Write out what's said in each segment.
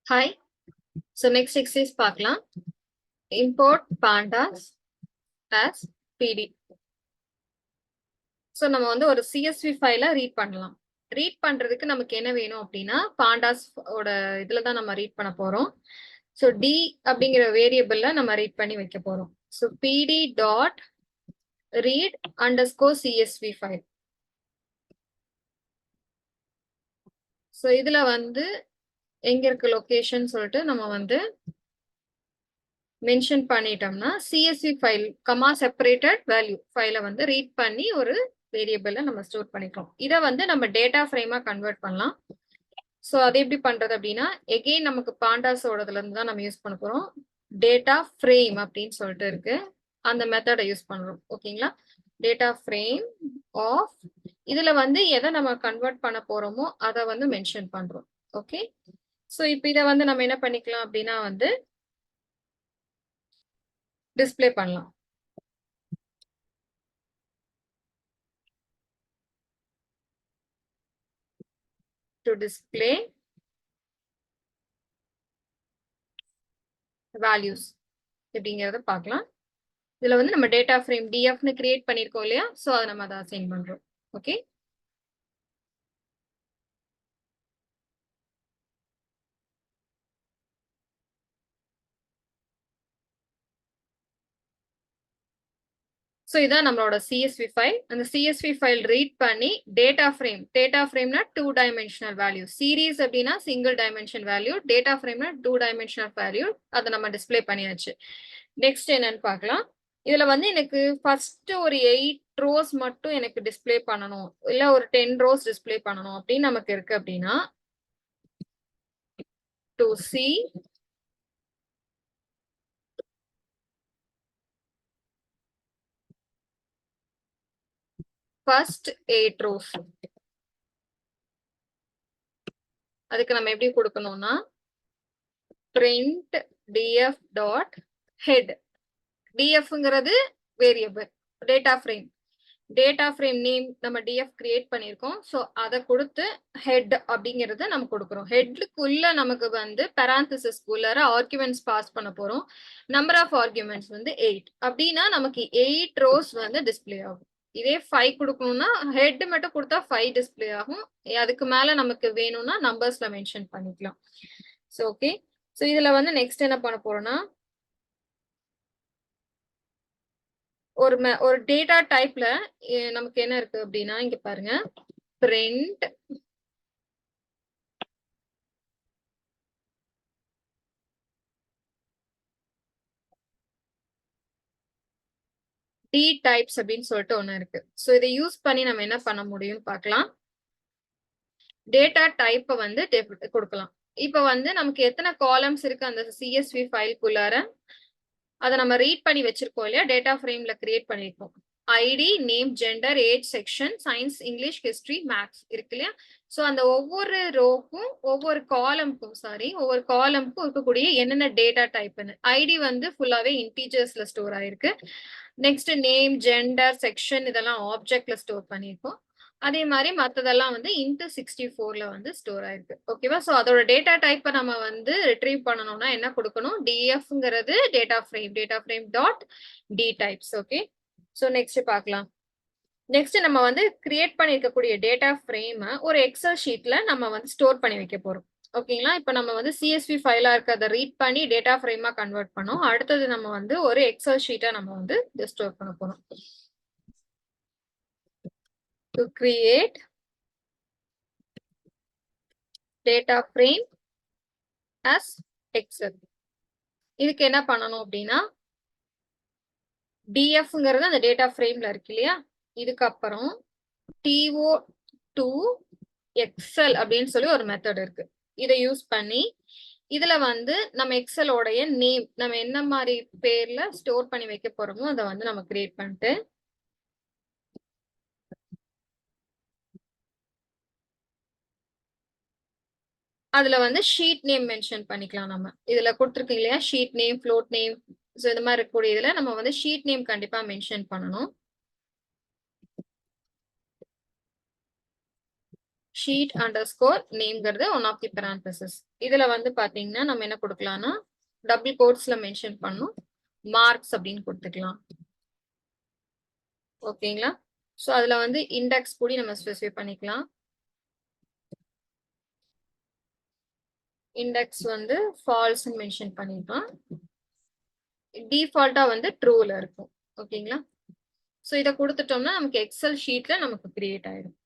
Hi. So next exercise பார்க்கலாம். Import pandas as PD. So நம்ம வந்து ஒரு CSV ஃபைலை ரீட் பண்ணலாம். ரீட் பண்றதுக்கு நமக்கு என்ன வேணும் அப்படின்னா பாண்டாஸ் ஓட இதுல தான் நம்ம ரீட் பண்ண போறோம். ஸோ டி அப்படிங்கிற வேரியபிள்ல நம்ம ரீட் பண்ணி வைக்க போறோம். So PD dot read underscore CSV file. So இதுல வந்து எங்க இருக்க லொகேஷன் சொல்லிட்டு நம்ம வந்து மென்ஷன் பண்ணிட்டோம்னா CSV file comma separated value ஃபைலை வந்து ரீட் பண்ணி ஒரு வேரியபிள நம்ம ஸ்டோர் பண்ணிக்கலாம். இதை வந்து நம்ம டேட்டா ஃப்ரேமா கன்வெர்ட் பண்ணலாம். ஸோ அது எப்படி பண்றது அப்படின்னா எகெயின் நமக்கு பாண்டாஸோடதுல இருந்து தான் நம்ம யூஸ் பண்ண போறோம். டேட்டா ஃப்ரேம் அப்படின்னு சொல்லிட்டு இருக்கு, அந்த மெத்தடை யூஸ் பண்றோம். ஓகேங்களா? டேட்டா ஃப்ரேம் ஆஃப் இதுல வந்து எதை நம்ம கன்வெர்ட் பண்ண போறோமோ அதை வந்து மென்ஷன் பண்றோம். ஓகே, ஸோ இப்போ இதை வந்து நம்ம என்ன பண்ணிக்கலாம் அப்படின்னா வந்து டிஸ்பிளே பண்ணலாம். To display values எப்படிங்கறத பார்க்கலாம். இதுல வந்து நம்ம டேட்டா ஃப்ரேம் டிஎஃப்னு கிரியேட் பண்ணிருக்கோம் இல்லையா? சோ அதை நம்ம அதை அசைன் பண்றோம். ஓகே, ஸோ இதான் நம்மளோட சிஎஸ்வி ஃபைல். அந்த சிஎஸ்வி ஃபைல் ரீட் பண்ணி டேட்டா ஃப்ரேம்னா 2 டைமென்ஷனல் வேல்யூ, சீரீஸ் அப்படின்னா சிங்கிள் டைமென்ஷன் வேல்யூ, டேட்டா ஃப்ரேம்னா 2 டைமென்ஷனல் வேல்யூ, அதை நம்ம டிஸ்பிளே பண்ணியாச்சு. நெக்ஸ்ட் என்னன்னு பார்க்கலாம். இதுல வந்து எனக்கு ஃபர்ஸ்ட் ஒரு 8 ரோஸ் மட்டும் எனக்கு டிஸ்பிளே பண்ணணும், இல்ல ஒரு 10 ரோஸ் டிஸ்பிளே பண்ணணும் அப்படின்னு நமக்கு இருக்கு அப்படின்னா to see first 8 rows. அதுக்கு நம்ம எப்படி கொடுக்கணும்னா print df dot head. dfங்கிறது வேரியபிள், டேட்டா ஃப்ரேம் நேம் நம்ம df கிரியேட் பண்ணியிருக்கோம். ஸோ அதை கொடுத்து ஹெட் அப்படிங்கிறத நம்ம கொடுக்குறோம். ஹெட்லுக்குள்ள நமக்கு வந்து பெராந்திசிஸ்குள்ளார ஆர்குமெண்ட்ஸ் பாஸ் பண்ண போறோம். நம்பர் ஆஃப் ஆர்குமெண்ட்ஸ் வந்து 8 அப்படின்னா நமக்கு 8 ரோஸ் வந்து டிஸ்பிளே ஆகும். இதே 5 கொடுக்கணும்னா ஹெட் மட்டும் கொடுத்தா 5 டிஸ்பிளே ஆகும். அதுக்கு மேல நமக்கு வேணும்னா நம்பர்ஸ்ல மென்ஷன் பண்ணிக்கலாம். ஸோ ஓகே, ஸோ இதுல வந்து நெக்ஸ்ட் என்ன பண்ண போறோம்னா ஒரு டேட்டா டைப்ல நமக்கு என்ன இருக்கு அப்படின்னா இங்க பாருங்க, பிரிண்ட் டி டைப்ஸ் அப்படின்னு சொல்லிட்டு ஒண்ணு இருக்கு. ஸோ இதை யூஸ் பண்ணி நம்ம என்ன பண்ண முடியும் பார்க்கலாம். டேட்டா டைப்பை வந்து கொடுக்கலாம். இப்போ வந்து நமக்கு எத்தனை காலம்ஸ் இருக்கு அந்த சிஎஸ்வி ஃபைல்குள்ளார, அதை நம்ம ரீட் பண்ணி வச்சிருக்கோம் இல்லையா? டேட்டா ஃப்ரேம்ல கிரியேட் பண்ணிருக்கோம். ID, name, gender, age, section, science, English, history, maths இருக்கு இல்லையா? ஸோ அந்த ஒவ்வொரு ரோக்கும் ஒவ்வொரு காலம்க்கும் இருக்கக்கூடிய என்னென்ன டேட்டா டைப்னு, ஐடி வந்து ஃபுல்லாவே இன்டீஜர்ஸ்ல ஸ்டோர் ஆயிருக்கு. நெக்ஸ்ட் நேம், ஜெண்டர், செக்ஷன் இதெல்லாம் ஆப்ஜெக்ட்ல ஸ்டோர் பண்ணியிருக்கோம். அதே மாதிரி மற்றதெல்லாம் வந்து இன்ட்டு 64ல வந்து ஸ்டோர் ஆயிருக்கு. ஓகேவா? ஸோ அதோட டேட்டா டைப்பை நம்ம வந்து ரிட்ரீவ் பண்ணணும்னா என்ன கொடுக்கணும்? டிஎஃப்ங்கிறது data frame dot dtypes. Okay, so next பார்க்கலாம். நெக்ஸ்ட் நம்ம வந்து கிரியேட் பண்ணிருக்கக்கூடிய டேட்டா ஃப்ரேம் ஒரு எக்ஸல் ஷீட்ல நம்ம வந்து ஸ்டோர் பண்ணி வைக்க போறோம். ஓகேங்களா? இப்போ நம்ம வந்து சிஎஸ்வி ஃபைலா இருக்கிறத ரீட் பண்ணி டேட்டா ஃப்ரேமா கன்வெர்ட் பண்ணோம். அடுத்தது நம்ம வந்து ஒரு எக்ஸல் ஷீட்டை நம்ம வந்து ஸ்டோர் பண்ண போறோம். To create data frame as Excel, இதுக்கு என்ன பண்ணணும் அப்படின்னா டிஎஃப்ங்கிறது அந்த டேட்டா ஃப்ரேம்ல இருக்கு இல்லையா? இதுக்கப்புறம் TO2 எக்ஸல் அப்படின்னு சொல்லி ஒரு மெத்தட் இருக்கு. இதை யூஸ் பண்ணி இதுல வந்து நம்ம எக்ஸலோடைய நேம் நம்ம என்ன மாதிரி பேர்ல ஸ்டோர் பண்ணி வைக்க போறோமோ அதை வந்து நம்ம கிரியேட் பண்ணிட்டு அதுல வந்து ஷீட் நேம் மென்ஷன் பண்ணிக்கலாம். நம்ம இதுல கொடுத்துருக்கு இல்லையா sheet name, float name, so இந்த மாதிரி இருக்கக்கூடிய இதுல நம்ம வந்து ஷீட் நேம் கண்டிப்பா மென்ஷன் பண்ணணும். ஷீட் அண்டர்ஸ்கோர் நேம்ங்கிறது ஒன் ஆஃப் தி parenthesis. இதுல வந்து பாத்தீங்கன்னா நம்ம என்ன கொடுக்கலாம்னா டபுள் கோட்ஸ்ல மென்ஷன் பண்ணும் மார்க்ஸ் அப்படின்னு கொடுத்துக்கலாம். ஓகேங்களா? ஸோ அதுல வந்து இண்டெக்ஸ் கூடி நம்ம ஸ்பெசிஃபை பண்ணிக்கலாம். இண்டெக்ஸ் வந்து ஃபால்ஸ்ன்னு மென்ஷன் பண்ணிக்கலாம். டிஃபால்ட்டா வந்து ட்ரூல இருக்கும். ஓகேங்களா? ஸோ இதை கொடுத்துட்டோம்னா நமக்கு எக்ஸல் ஷீட்ல நமக்கு கிரியேட் ஆயிடும்.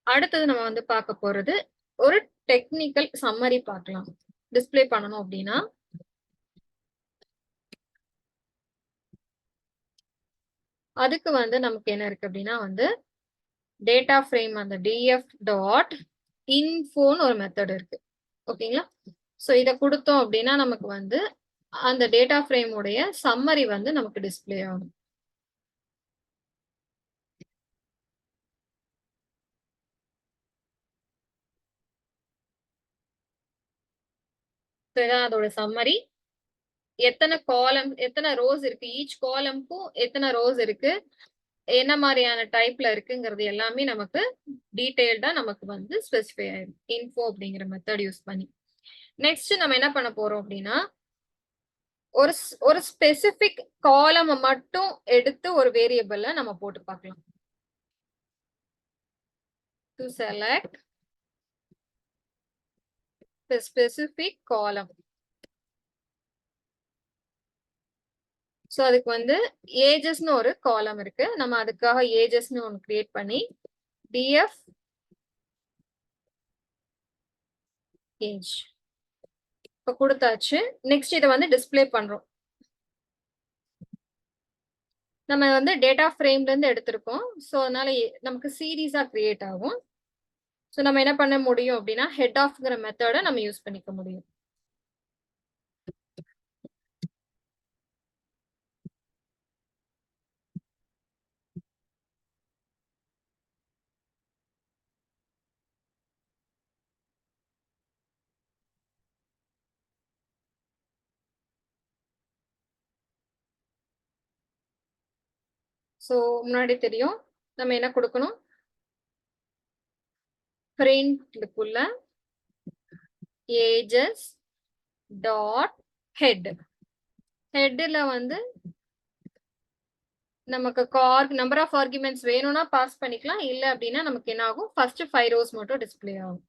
அடுத்தது நம்ம வந்து பார்க்க போறது ஒரு டெக்னிக்கல் சம்மரி பார்க்கலாம். டிஸ்ப்ளே பண்ணணும் அப்படின்னா அதுக்கு வந்து நமக்கு என்ன இருக்கு அப்படின்னா வந்து டேட்டா ஃப்ரேம் அந்த டிஎஃப் டாட் இன்ஃபோன்னு ஒரு மெத்தட் இருக்கு. ஓகேங்களா? ஸோ இதை கொடுத்தோம் அப்படின்னா நமக்கு வந்து அந்த டேட்டா ஃப்ரேமுடைய சம்மரி வந்து நமக்கு டிஸ்ப்ளே ஆகும். இதான் அதோட சம்மரி. எத்தனை காலம் எத்தனை ரோஸ் இருக்கு, ஈச் காலம்க்கும் எத்தனை ரோஸ் இருக்கு, என்ன மாதிரியான டைப்ல இருக்குங்கிறது எல்லாமே நமக்கு டீடைல்டா நமக்கு வந்து ஸ்பெசிஃபை ஆயிடும் இன்ஃபோ அப்படிங்கிற மெத்தட் யூஸ் பண்ணி. நெக்ஸ்ட் நம்ம என்ன பண்ண போறோம் அப்படின்னா ஒரு ஒரு ஸ்பெசிபிக் காலம் மட்டும் எடுத்து ஒரு வேரியபிள நம்ம போட்டு பார்க்கலாம். To select the specific column. So அதுக்கு வந்து ஏஜஸ்னு ஒரு காலம் இருக்கு. நம்ம அதுக்காக ஏஜஸ்னு ஒன்று கிரியேட் பண்ணி டிஎஃப் ஏஜ் இப்போ கொடுத்தாச்சு. நெக்ஸ்ட் இதை வந்து டிஸ்பிளே பண்றோம். நம்ம வந்து டேட்டா ஃப்ரேம்ல இருந்து எடுத்திருக்கோம். ஸோ அதனால நமக்கு சீரீஸா கிரியேட் ஆகும். ஸோ நம்ம என்ன பண்ண முடியும் அப்படின்னா ஹெட் ஆஃப்ங்கிற மெத்தடை நம்ம யூஸ் பண்ணிக்க முடியும். ஸோ முன்னாடி தெரியும் நம்ம என்ன கொடுக்கணும், பிரிண்ட்க்குள்ள ஏஜஸ் டாட் ஹெட். ஹெட்ல வந்து நமக்கு நம்பர் ஆஃப் ஆர்குமெண்ட்ஸ் வேணும்னா பாஸ் பண்ணிக்கலாம். இல்ல அப்படின்னா நமக்கு என்ன ஆகும், ஃபர்ஸ்ட் 5 ரோஸ் மட்டும் டிஸ்ப்ளே ஆகும்.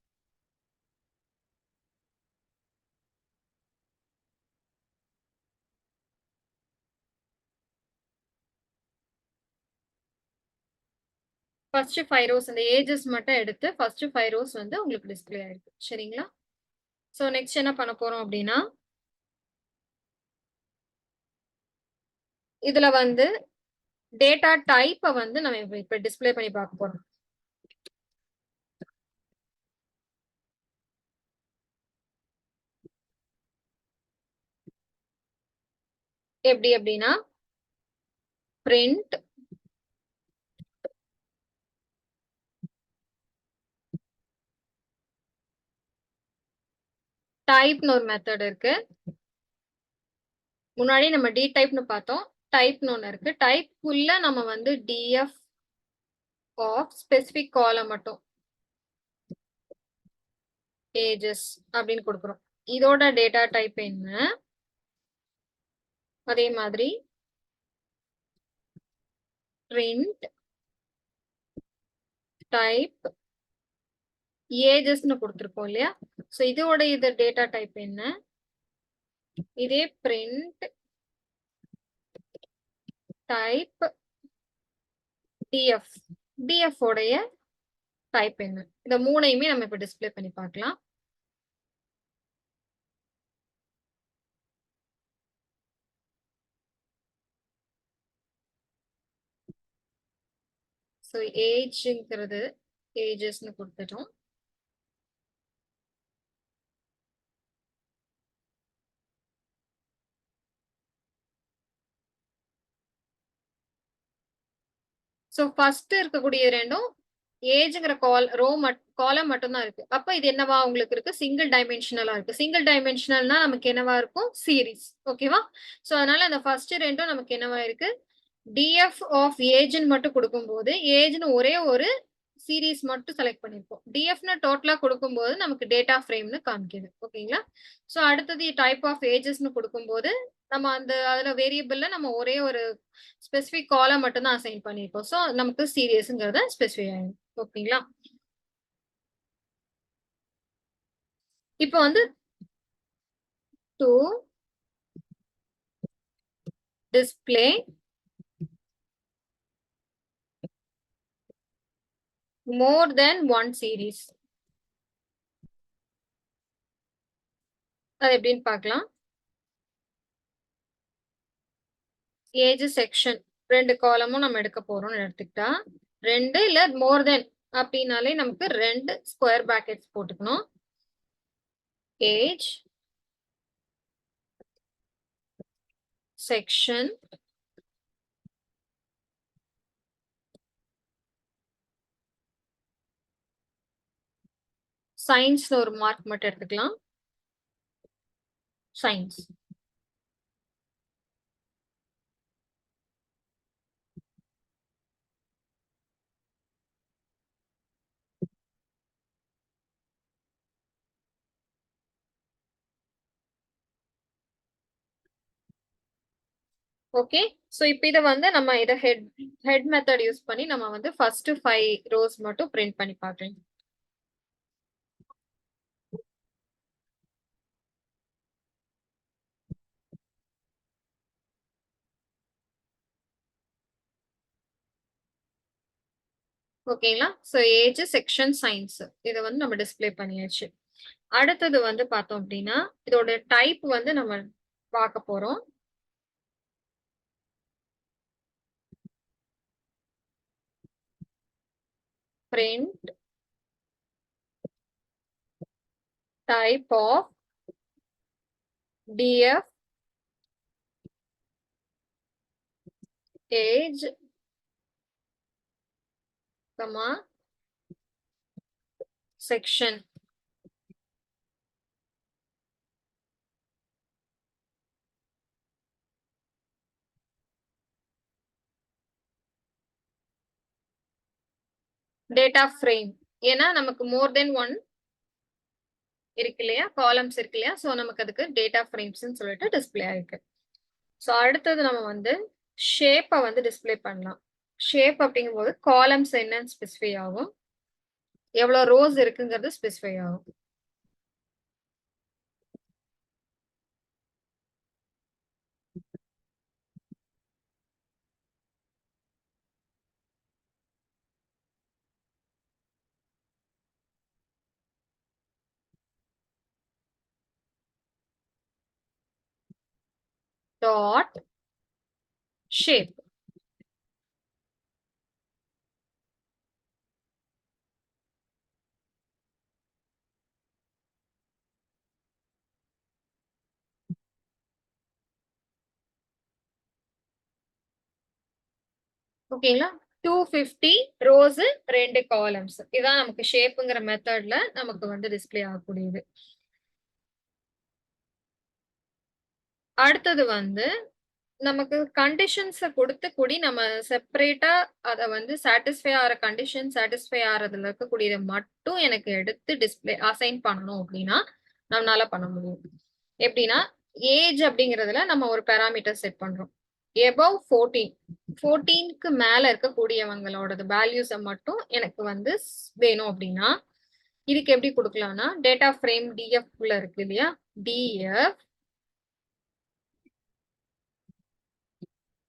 ஃபர்ஸ்ட் 5 ரோஸ் அந்த ஏஜஸ் மட்டும் எடுத்து ஃபர்ஸ்ட் 5 ரோஸ் வந்து உங்களுக்கு டிஸ்ப்ளே ஆயிருக்கு. சரிங்களா? ஸோ நெக்ஸ்ட் என்ன பண்ண போறோம் அப்படின்னா இதுல வந்து டேட்டா டைப்பை வந்து நம்ம இப்ப டிஸ்ப்ளே பண்ணி பார்க்க போறோம். எப்படி அப்படின்னா பிரிண்ட் டைப்னு ஒரு மெத்தட் இருக்கு. முன்னாடி நம்ம டி டைப்னு பார்த்தோம். டைப்னு ஒன்று இருக்கு. டைப்குள்ள நம்ம வந்து டிஎஃப் ஆஃப் ஸ்பெசிபிக் காலம் மட்டும் ஏஜஸ் அப்படின்னு கொடுக்குறோம். இதோட டேட்டா டைப் என்ன, அதே மாதிரி பிரிண்ட் டைப் ஏஜஸ்னு கொடுத்துருக்கோம் இல்லையா? ஸோ இதோட இது டேட்டா டைப் என்ன, இதே பிரிண்ட் டைப் டிஎஃப் டிஎஃப் உடைய டைப் என்ன, இந்த மூணையுமே நம்ம இப்ப டிஸ்ப்ளே பண்ணி பார்க்கலாம். ஸோ ஏஜ்ங்கிறது ஏஜஸ்னு கொடுத்துட்டோம். ஸோ ஃபர்ஸ்ட் இருக்கக்கூடிய ரெண்டும் ஏஜ்ங்கிற காலம் மட்டும்தான் இருக்கு. அப்ப இது என்னவா உங்களுக்கு இருக்கு, சிங்கிள் டைமென்ஷனலா இருக்கு. சிங்கிள் டைமென்ஷனல்னா நமக்கு என்னவா இருக்கும், சீரீஸ். ஓகேவா? ஸோ அதனால அந்த ஃபர்ஸ்ட் ரெண்டும் நமக்கு என்னவா இருக்கு, டிஎஃப் ஆஃப் ஏஜ்னு மட்டும் கொடுக்கும்போது ஏஜ்னு ஒரே ஒரு சீரீஸ் மட்டும் செலக்ட் பண்ணிருப்போம். டிஎஃப்னு டோட்டலா கொடுக்கும்போது நமக்கு டேட்டா ஃப்ரேம்னு காமிக்குது. ஓகேங்களா? ஸோ அடுத்தது டைப் ஆஃப் ஏஜஸ்ன்னு கொடுக்கும்போது நம்ம அதுல வேரியபிள்ல நம்ம ஒரே ஒரு ஸ்பெசிபிக் காலம் மட்டும் தான் அசைன் பண்ணிருப்போம். ஸோ நமக்கு சீரியஸ்ங்கிறத ஸ்பெசிஃபை ஆயிடும். ஓகேங்களா? இப்போ வந்து to display more than one series. அது எப்படின்னு பார்க்கலாம். ஏஜ் செக்ஷன் 2 காலமும் நம்ம எடுக்க போறோம்னு எடுத்துக்கிட்டா 2 இல்ல மோர் தென் அப்படின்னாலே நமக்கு 2 ஸ்கொயர் பிராக்கெட்ஸ் போட்டுக்கணும். ஏஜ் செக்ஷன் சயின்ஸ்ல ஒரு மார்க் மட்டும் எடுத்துக்கலாம். Science okay. சோ இப்போ இத வந்து நம்ம இத ஹெட் மெத்தட் யூஸ் பண்ணி நம்ம வந்து ஃபர்ஸ்ட் 5 ரோஸ் மட்டும் பிரிண்ட் பண்ணி பார்க்கலாம். ஓகேங்களா? சோ ஏஜ் செக்ஷன் சயின்ஸ் இத வந்து நம்ம டிஸ்ப்ளே பண்ணியாச்சு. அடுத்தது வந்து பார்த்தோம் அப்படின்னா இதோட டைப் வந்து நம்ம பார்க்க போறோம். print type of df age comma section. Data frame ஏன்னா நமக்கு மோர் தென் ஒன் இருக்கு இல்லையா, காலம்ஸ் இருக்கு இல்லையா, ஸோ நமக்கு அதுக்கு டேட்டா ஃப்ரேம்ஸ்ன்னு சொல்லிட்டு டிஸ்பிளே ஆயிருக்கு. ஸோ அடுத்தது நம்ம வந்து ஷேப்பை வந்து டிஸ்பிளே பண்ணலாம். ஷேப் அப்படிங்கும்போது காலம்ஸ் என்னன்னு ஸ்பெசிஃபை ஆகும், எவ்வளோ ரோஸ் இருக்குங்கிறது ஸ்பெசிஃபை ஆகும். டாட் ஷேப் ஓகேங்களா. 250 ரோஸ் 2 காலம்ஸ் இதான் நமக்கு ஷேப்புங்கிற மெத்தட்ல நமக்கு வந்து டிஸ்பிளே ஆகக்கூடியது. அடுத்தது வந்து நமக்கு கண்டிஷன்ஸ கொடுத்து கூடி நம்ம செப்பரேட்டா அத வந்து சாட்டிஸ்ஃபை ஆகிற கண்டிஷன் சாட்டிஸ்ஃபை ஆகிறதுல இருக்கக்கூடியத மட்டும் எனக்கு எடுத்து டிஸ்பிளே அசைன் பண்ணணும் அப்படின்னா நம்மளால பண்ண முடியும். எப்படின்னா ஏஜ் அப்படிங்கிறதுல நம்ம ஒரு பேராமீட்டர் செட் பண்றோம். எபவ் 14க்கு மேல இருக்கக்கூடியவங்களோட வேல்யூஸை மட்டும் எனக்கு வந்து வேணும் அப்படின்னா இதுக்கு எப்படி கொடுக்கலாம்னா டேட்டா ஃப்ரேம் டிஎஃப் குள்ள இருக்கு இல்லையா, டிஎஃப்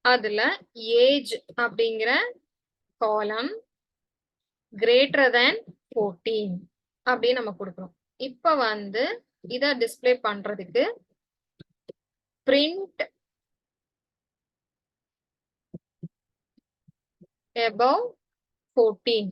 அதுல ஏஜ் அப்படிங்கிற காலம் கிரேட்டர் தேன் 14 அப்படின்னு நம்ம கொடுக்குறோம். இப்ப வந்து இத டிஸ்பிளே பண்றதுக்கு print above 14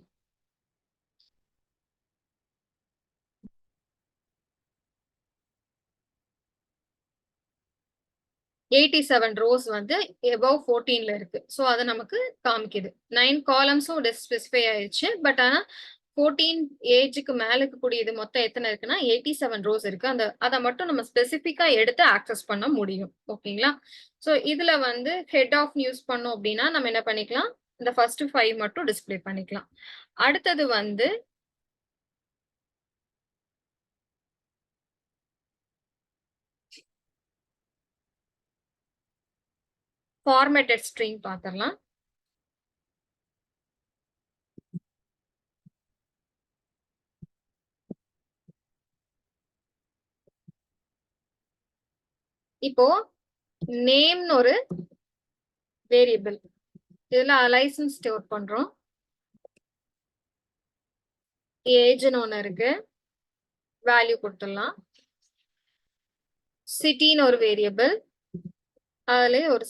87 ரோஸ் வந்து above 14ல இருக்கு. ஸோ அது நமக்கு காமிக்குது. 9 காலம்ஸும் ஸ்பெசிஃபை ஆயிடுச்சு. பட் ஆனா 14 ஏஜுக்கு மேல இருக்கக்கூடியது மொத்தம் எத்தனை இருக்குன்னா 87 ரோஸ் இருக்கு. அதை மட்டும் நம்ம ஸ்பெசிஃபிக்கா எடுத்து ஆக்சஸ் பண்ண முடியும். ஓகேங்களா. ஸோ இதுல வந்து ஹெட் ஆஃப் யூஸ் பண்ணோம் அப்படின்னா நம்ம என்ன பண்ணிக்கலாம், இந்த ஃபர்ஸ்ட் 5 மட்டும் டிஸ்பிளே பண்ணிக்கலாம். அடுத்தது வந்து ஃபார்மேட்டட் ஸ்ட்ரிங் பாத்திரலாம். இப்போ நேம்னு ஒரு வேரியபிள், இதுல லைசன்ஸ் ஸ்டோர் பண்றோம். ஏஜ்னு ஒண்ணு இருக்கு, வேல்யூ கொடுத்துடலாம். சிட்டின்னு ஒரு வேரியபிள், அதுல ஒரு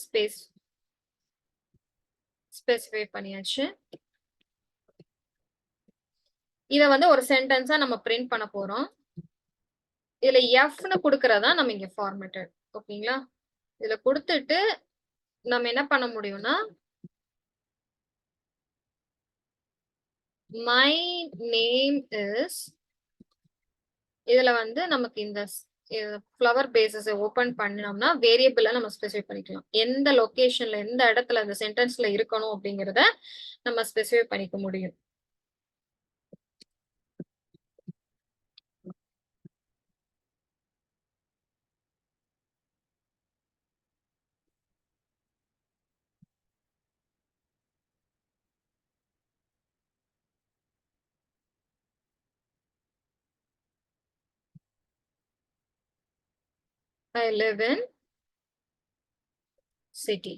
ஸ்பெசிஃபை பண்ணியாச்சு. இத வந்து ஒரு சென்டென்ஸா நம்ம பிரிண்ட் பண்ண போறோம். இதுல எஃப்னு கொடுக்கறதா நம்ம இங்க ஃபார்மேட்டட். ஓகேங்களா? இதுல கொடுத்துட்டு நம்ம என்ன பண்ண முடியும்னா, மை நேம் இஸ், இதுல வந்து நமக்கு இந்த ஃப்ளவர் பேசஸ் ஓபன் பண்ணோம்னா வேரியபிள நம்ம ஸ்பெசிஃபை பண்ணிக்கலாம். எந்த லொகேஷன்ல, எந்த இடத்துல அந்த சென்டென்ஸ்ல இருக்கணும் அப்படிங்கறத நம்ம ஸ்பெசிஃபை பண்ணிக்க முடியும். I live in city.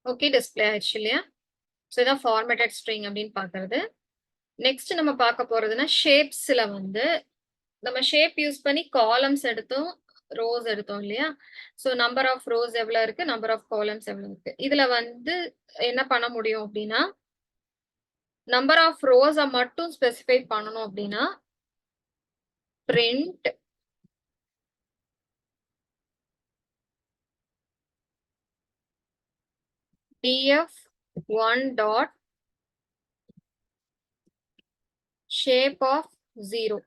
Okay, display ஆயிடுச்சு இல்லையா? ஸோ இதான் ஃபார்மேட்டட் ஸ்ட்ரிங் அப்படின்னு பாக்குறது. நெக்ஸ்ட் நம்ம பார்க்க போறதுன்னா ஷேப்ஸ்ல வந்து நம்ம ஷேப் யூஸ் பண்ணி காலம்ஸ் எடுத்தோம், ரோஸ் எடுத்தோம் இல்லையா? ஸோ நம்பர் ஆஃப் ரோஸ் எவ்வளவு இருக்கு, நம்பர் ஆஃப் காலம்ஸ் எவ்வளவு இருக்கு. இதுல வந்து என்ன பண்ண முடியும் அப்படின்னா, நம்பர் ஆஃப் ரோஸை மட்டும் ஸ்பெசிஃபை பண்ணணும் அப்படின்னா print df1 dot shape of 0.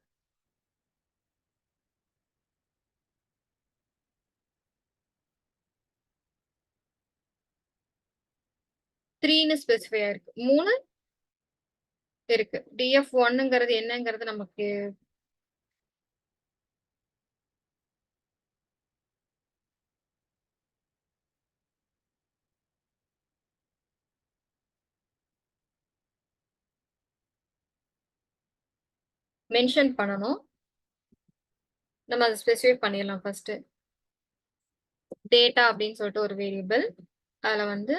த்ரீன்னு ஸ்பெசிஃபை ஆயிருக்கு, 3 இருக்கு. df1ங்கிறது என்னங்கிறது நமக்கு மென்ஷன் பண்ணணும். நம்ம அதை ஸ்பெசிஃபை பண்ணிடலாம். ஃபர்ஸ்ட் டேட்டா அப்படின்னு சொல்லிட்டு ஒரு வேரியபிள், அதுல வந்து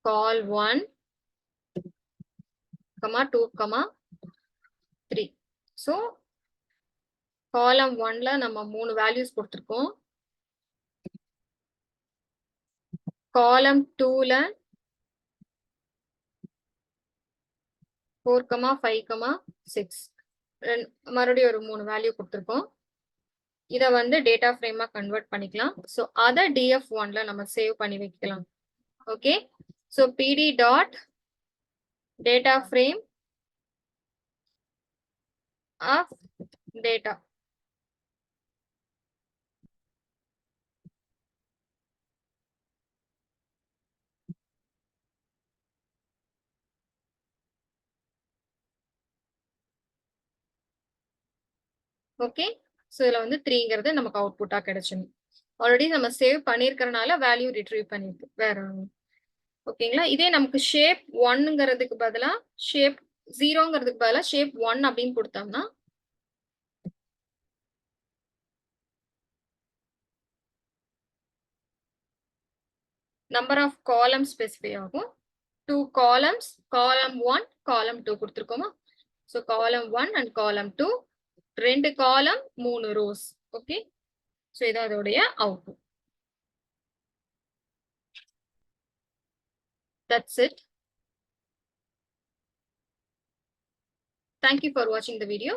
call 1, 2, 3. ஸோ காலம் 1ல நம்ம 3 வேல்யூஸ் கொடுத்துருக்கோம். காலம் 2ல 4, 5, 6 மறுபடியும் ஒரு 3 வேல்யூ கொடுத்துருக்கோம். இதை வந்து டேட்டா ஃப்ரேமா கன்வெர்ட் பண்ணிக்கலாம். ஸோ அதை df1ல நம்ம சேவ் பண்ணி வைக்கலாம். Okay, so pd dot data frame of data. Okay, so இதுல வந்து 3ங்கிறது நமக்கு அவுட்புட்டா கிடைச்சிடும். ஆல்ரெடி நம்ம சேவ் பண்ணிருக்கிறனால வேல்யூ ரிட்ரீவ் பண்ணிருக்கு, வேற ஓகேங்களா? இதே நமக்கு ஷேப் 1ங்கிறதுக்கு பதிலா ஷேப் 0ங்கிறதுக்கு பதிலா ஷேப் 1 அப்படின்னு கொடுத்தோம்னா நம்பர் ஆஃப் காலம் ஸ்பெசிஃபை ஆகும். 2 காலம்ஸ், காலம் 1, காலம் 2 கொடுத்துருக்கோமா? ஸோ காலம் 1 அண்ட் காலம் 2, 2 காலம் 3 ரோஸ். ஓகே, ஸோ இது அதோடைய output. That's it. Thank you for watching the video.